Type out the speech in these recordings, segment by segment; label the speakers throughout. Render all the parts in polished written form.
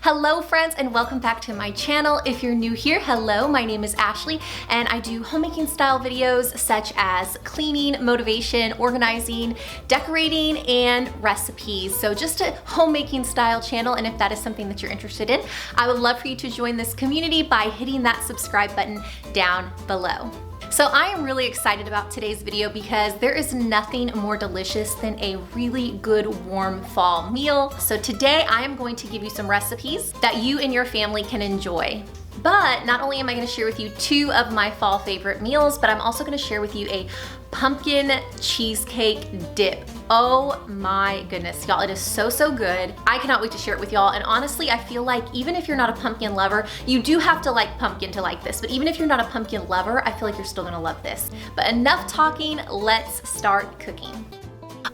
Speaker 1: Hello friends and welcome back to my channel. If you're new here, hello, my name is Ashley and I do homemaking style videos such as cleaning, motivation, organizing, decorating, and recipes. So just a homemaking style channel, and if that is something that you're interested in, I would love for you to join this community by hitting that subscribe button down below. So I am really excited about today's video because there is nothing more delicious than a really good warm fall meal. So today I am going to give you some recipes that you and your family can enjoy. But not only am I going to share with you two of my fall favorite meals, but I'm also going to share with you a pumpkin cheesecake dip. Oh my goodness, y'all, it is so good. I cannot wait to share it with y'all. And honestly, I feel like even if you're not a pumpkin lover, you do have to like pumpkin to like this. But even if you're not a pumpkin lover, I feel like you're still gonna love this. But enough talking, let's start cooking.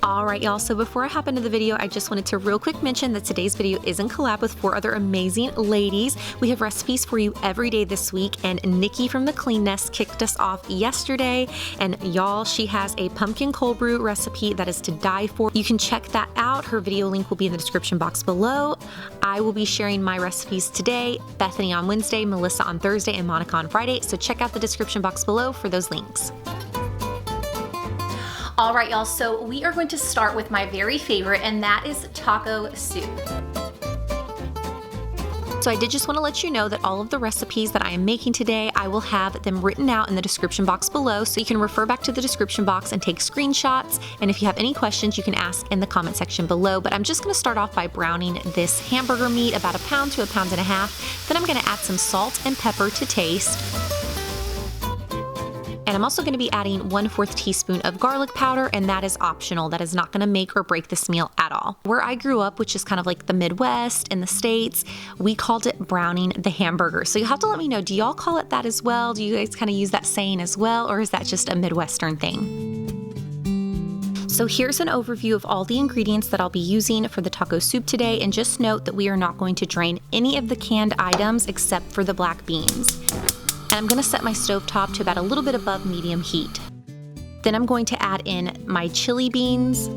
Speaker 2: All right, y'all, so before I hop into the video, I just wanted to real quick mention that today's video is in collab with 4 other amazing ladies. We have recipes for you every day this week, and Nikki from the Clean Nest kicked us off yesterday. And y'all, she has a pumpkin cold brew recipe that is to die for. You can check that out. Her video link will be in the description box below. I will be sharing my recipes today, Bethany on Wednesday, Melissa on Thursday, and Monica on Friday. So check out the description box below for those links.
Speaker 1: All right, y'all, so we are going to start with my very favorite, and that is taco soup.
Speaker 2: So I did just want to let you know that all of the recipes that I am making today, I will have them written out in the description box below, so you can refer back to the description box and take screenshots. And if you have any questions, you can ask in the comment section below. But I'm just going to start off by browning this hamburger meat about 1 pound to 1.5 pounds. Then I'm going to add some salt and pepper to taste. And I'm also going to be adding 1/4 teaspoon of garlic powder, and that is optional. That is not going to make or break this meal at all. Where I grew up, which is kind of like the Midwest in the States, we called it browning the hamburger. So you'll have to let me know, do y'all call it that as well? Do you guys kind of use that saying as well, or is that just a Midwestern thing? So here's an overview of all the ingredients that I'll be using for the taco soup today, and just note that we are not going to drain any of the canned items except for the black beans. And I'm gonna set my stovetop to about a little bit above medium heat. Then I'm going to add in my chili beans,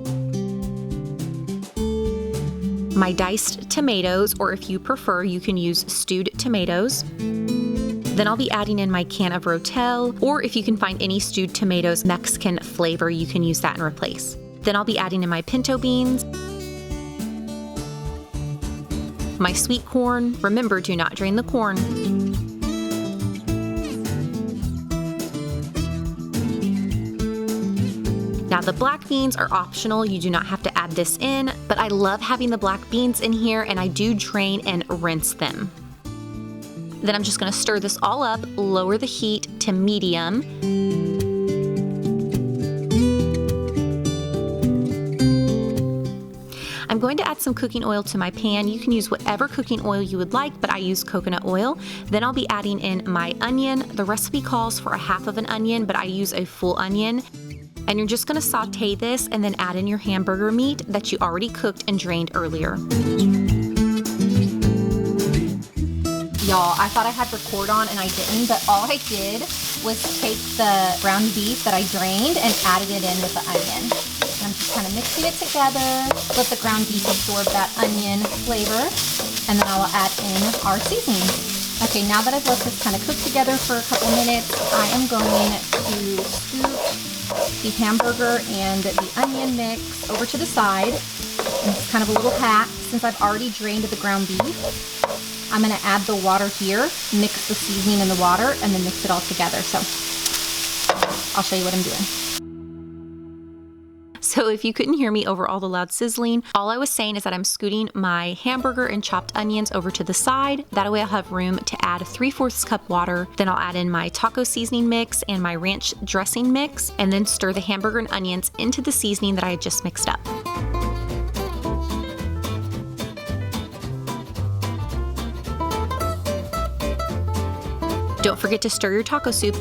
Speaker 2: my diced tomatoes, or if you prefer, you can use stewed tomatoes. Then I'll be adding in my can of Rotel, or if you can find any stewed tomatoes Mexican flavor, you can use that and replace. Then I'll be adding in my pinto beans, my sweet corn. Remember, do not drain the corn. Now the black beans are optional, you do not have to add this in, but I love having the black beans in here, and I do drain and rinse them. Then I'm just gonna stir this all up, lower the heat to medium. I'm going to add some cooking oil to my pan. You can use whatever cooking oil you would like, but I use coconut oil. Then I'll be adding in my onion. The recipe calls for 1/2 onion, but I use a full onion. And you're just gonna saute this and then add in your hamburger meat that you already cooked and drained earlier.
Speaker 3: Y'all, I thought I had record on and I didn't, but all I did was take the ground beef that I drained and added it in with the onion. And I'm just kind of mixing it together, let the ground beef absorb that onion flavor, and then I'll add in our seasoning. Okay, now that I've let this kind of cook together for a couple minutes, I am going to scoop the hamburger and the onion mix over to the side. And it's kind of a little pack. Since I've already drained the ground beef, I'm gonna add the water here, mix the seasoning in the water, and then mix it all together. So I'll show you what I'm doing.
Speaker 2: So if you couldn't hear me over all the loud sizzling, all I was saying is that I'm scooting my hamburger and chopped onions over to the side. That way I'll have room to add 3/4 cup water. Then I'll add in my taco seasoning mix and my ranch dressing mix, and then stir the hamburger and onions into the seasoning that I had just mixed up. Don't forget to stir your taco soup.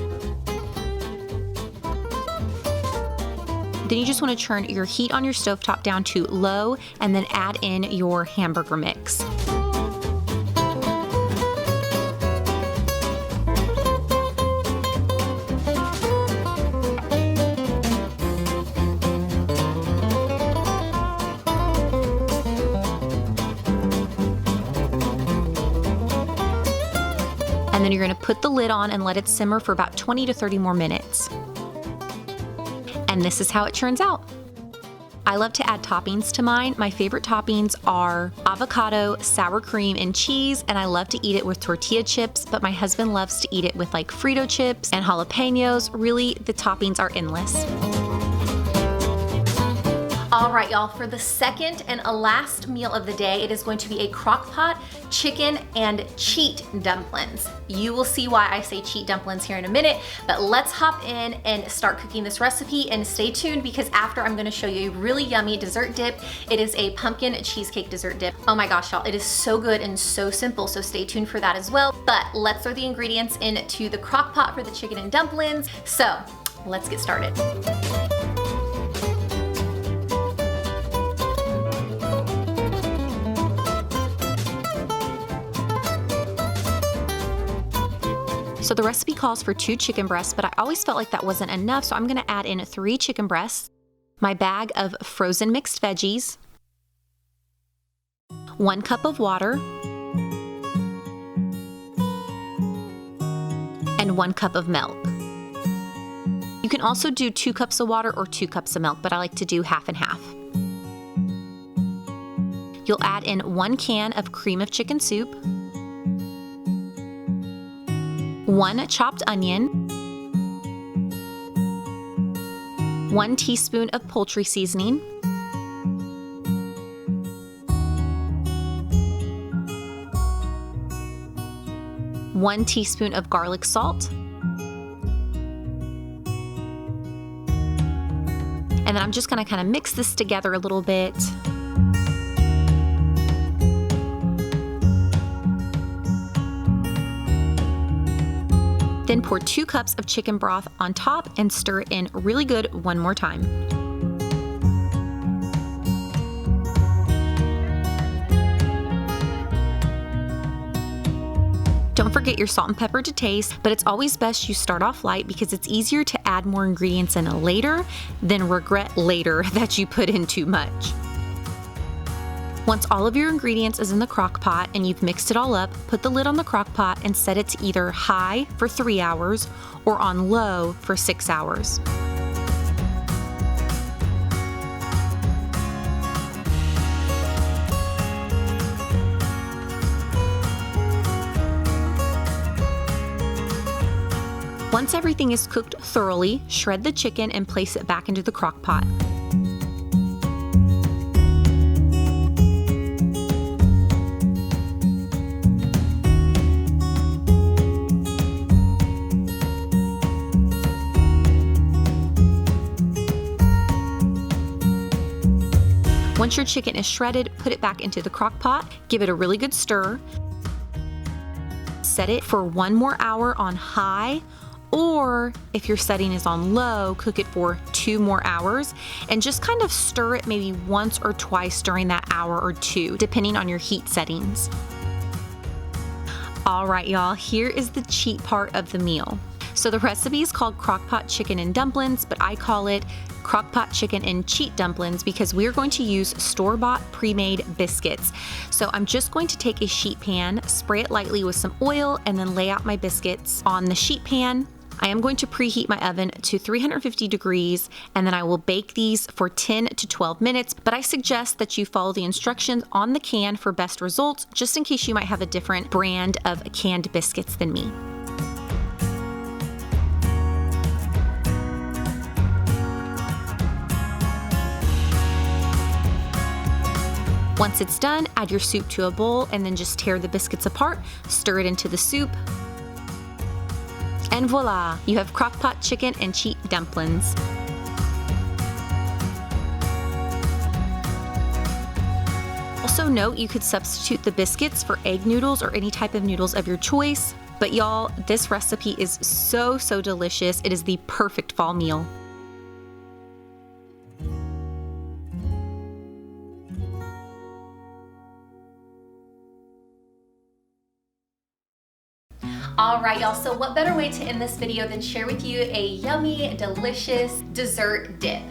Speaker 2: Then you just want to turn your heat on your stovetop down to low and then add in your hamburger mix. And then you're gonna put the lid on and let it simmer for about 20 to 30 more minutes. And this is how it turns out. I love to add toppings to mine. My favorite toppings are avocado, sour cream, and cheese, and I love to eat it with tortilla chips, but my husband loves to eat it with like Frito chips and jalapenos. Really, the toppings are endless.
Speaker 1: All right, y'all, for the second and last meal of the day, it is going to be a crock pot chicken and cheat dumplings. You will see why I say cheat dumplings here in a minute, but let's hop in and start cooking this recipe, and stay tuned because after I'm gonna show you a really yummy dessert dip. It is a pumpkin cheesecake dessert dip. Oh my gosh, y'all, it is so good and so simple, so stay tuned for that as well. But let's throw the ingredients into the crock pot for the chicken and dumplings. So let's get started.
Speaker 2: So the recipe calls for 2 chicken breasts, but I always felt like that wasn't enough, so I'm gonna add in 3 chicken breasts, my bag of frozen mixed veggies, 1 cup of water, and 1 cup of milk. You can also do 2 cups of water or 2 cups of milk, but I like to do half and half. You'll add in 1 can of cream of chicken soup, 1 chopped onion, 1 teaspoon of poultry seasoning, 1 teaspoon of garlic salt, and then I'm just gonna kind of mix this together a little bit. Then pour 2 cups of chicken broth on top and stir it in really good one more time. Don't forget your salt and pepper to taste, but it's always best you start off light because it's easier to add more ingredients in later than regret later that you put in too much. Once all of your ingredients is in the crock pot and you've mixed it all up, put the lid on the crock pot and set it to either high for 3 hours or on low for 6 hours. Once everything is cooked thoroughly, shred the chicken and place it back into the crock pot. Once your chicken is shredded, put it back into the crock pot, give it a really good stir, set it for 1 more hour on high, or if your setting is on low, cook it for 2 more hours, and just kind of stir it maybe once or twice during that hour or 2, depending on your heat settings. All right, y'all, here is the cheat part of the meal. So the recipe is called crockpot chicken and dumplings, but I call it crockpot chicken and cheat dumplings because we're going to use store-bought pre-made biscuits. So I'm just going to take a sheet pan, spray it lightly with some oil, and then lay out my biscuits on the sheet pan. I am going to preheat my oven to 350 degrees, and then I will bake these for 10 to 12 minutes, but I suggest that you follow the instructions on the can for best results, just in case you might have a different brand of canned biscuits than me. Once it's done, add your soup to a bowl and then just tear the biscuits apart, stir it into the soup, and voila, you have crockpot chicken and cheat dumplings. Also note, you could substitute the biscuits for egg noodles or any type of noodles of your choice, but y'all, this recipe is so delicious. It is the perfect fall meal.
Speaker 1: All right, y'all, so what better way to end this video than share with you a yummy, delicious dessert dip?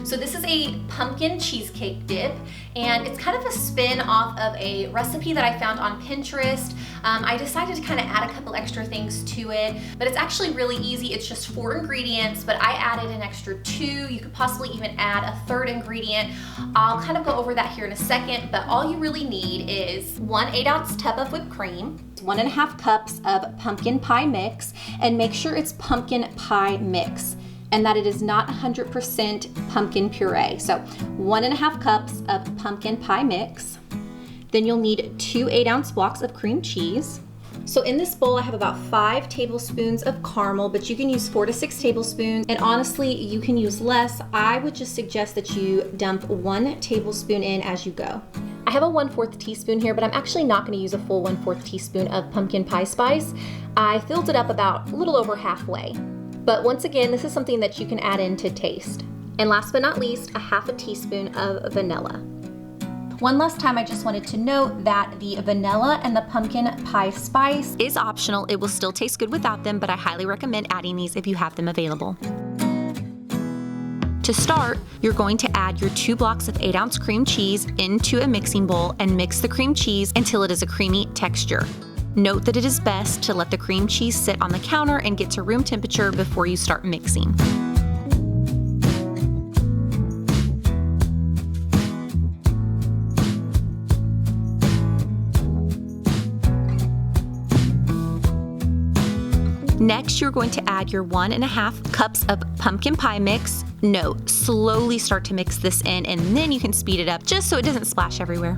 Speaker 1: So this is a pumpkin cheesecake dip, and it's kind of a spin off of a recipe that I found on Pinterest. I decided to kind of add a couple extra things to it, but it's actually really easy. It's just 4 ingredients, but I added an extra 2. You could possibly even add a 3rd ingredient. I'll kind of go over that here in a second, but all you really need is 1 8-ounce tub of whipped cream, 1.5 cups of pumpkin pie mix, and make sure it's pumpkin pie mix and that it is not 100% pumpkin puree. So 1.5 cups of pumpkin pie mix. Then you'll need 2 8-ounce blocks of cream cheese. So in this bowl, I have about 5 tablespoons of caramel, but you can use 4 to 6 tablespoons. And honestly, you can use less. I would just suggest that you dump 1 tablespoon in as you go. I have a 1/4 teaspoon here, but I'm actually not gonna use a full 1/4 teaspoon of pumpkin pie spice. I filled it up about a little over halfway. But once again, this is something that you can add in to taste. And last but not least, a 1/2 teaspoon of vanilla. One last time, I just wanted to note that the vanilla and the pumpkin pie spice
Speaker 2: Is optional. It will still taste good without them, but I highly recommend adding these if you have them available. To start, you're going to add your 2 blocks of 8-ounce cream cheese into a mixing bowl and mix the cream cheese until it is a creamy texture. Note that it is best to let the cream cheese sit on the counter and get to room temperature before you start mixing. Next, you're going to add your 1.5 cups of pumpkin pie mix. Note, slowly start to mix this in and then you can speed it up just so it doesn't splash everywhere.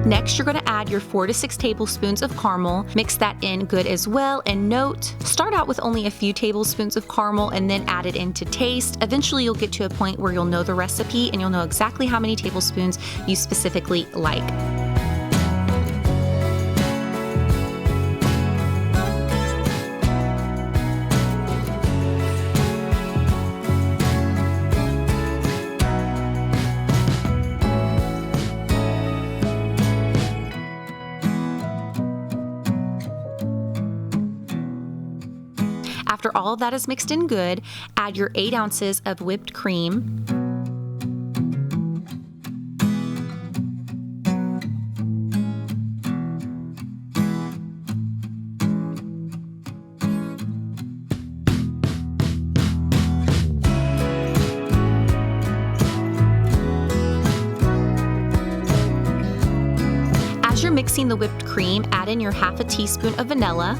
Speaker 2: Next, you're going to add your 4 to 6 tablespoons of caramel. Mix that in good as well, and note, start out with only a few tablespoons of caramel and then add it in to taste. Eventually, you'll get to a point where you'll know the recipe and you'll know exactly how many tablespoons you specifically like. After all of that is mixed in good, add your 8 ounces of whipped cream. As you're mixing the whipped cream, add in your 1/2 teaspoon of vanilla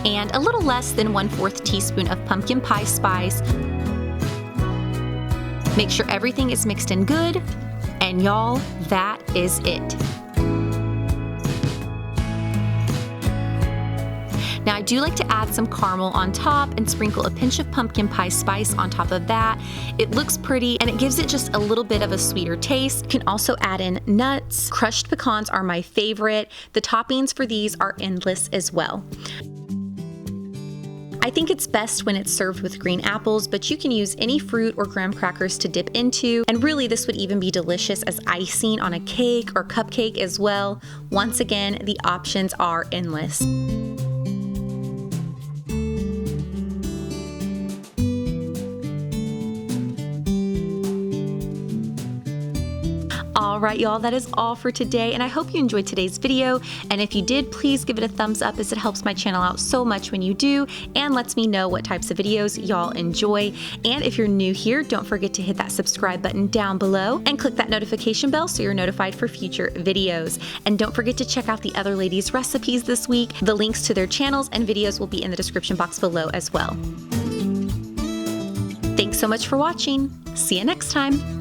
Speaker 2: and a little less than 1/4 teaspoon of pumpkin pie spice. Make sure everything is mixed in good, and y'all, that is it. Now, I do like to add some caramel on top and sprinkle a pinch of pumpkin pie spice on top of that. It looks pretty and it gives it just a little bit of a sweeter taste. You can also add in nuts. Crushed pecans are my favorite. The toppings for these are endless as well. I think it's best when it's served with green apples, but you can use any fruit or graham crackers to dip into, and really this would even be delicious as icing on a cake or cupcake as well. Once again, the options are endless. All right, y'all, that is all for today, and I hope you enjoyed today's video. And if you did, please give it a thumbs up, as it helps my channel out so much when you do and lets me know what types of videos y'all enjoy. And if you're new here, don't forget to hit that subscribe button down below and click that notification bell so you're notified for future videos. And don't forget to check out the other ladies' recipes this week. The links to their channels and videos will be in the description box below as well. Thanks so much for watching. See you next time.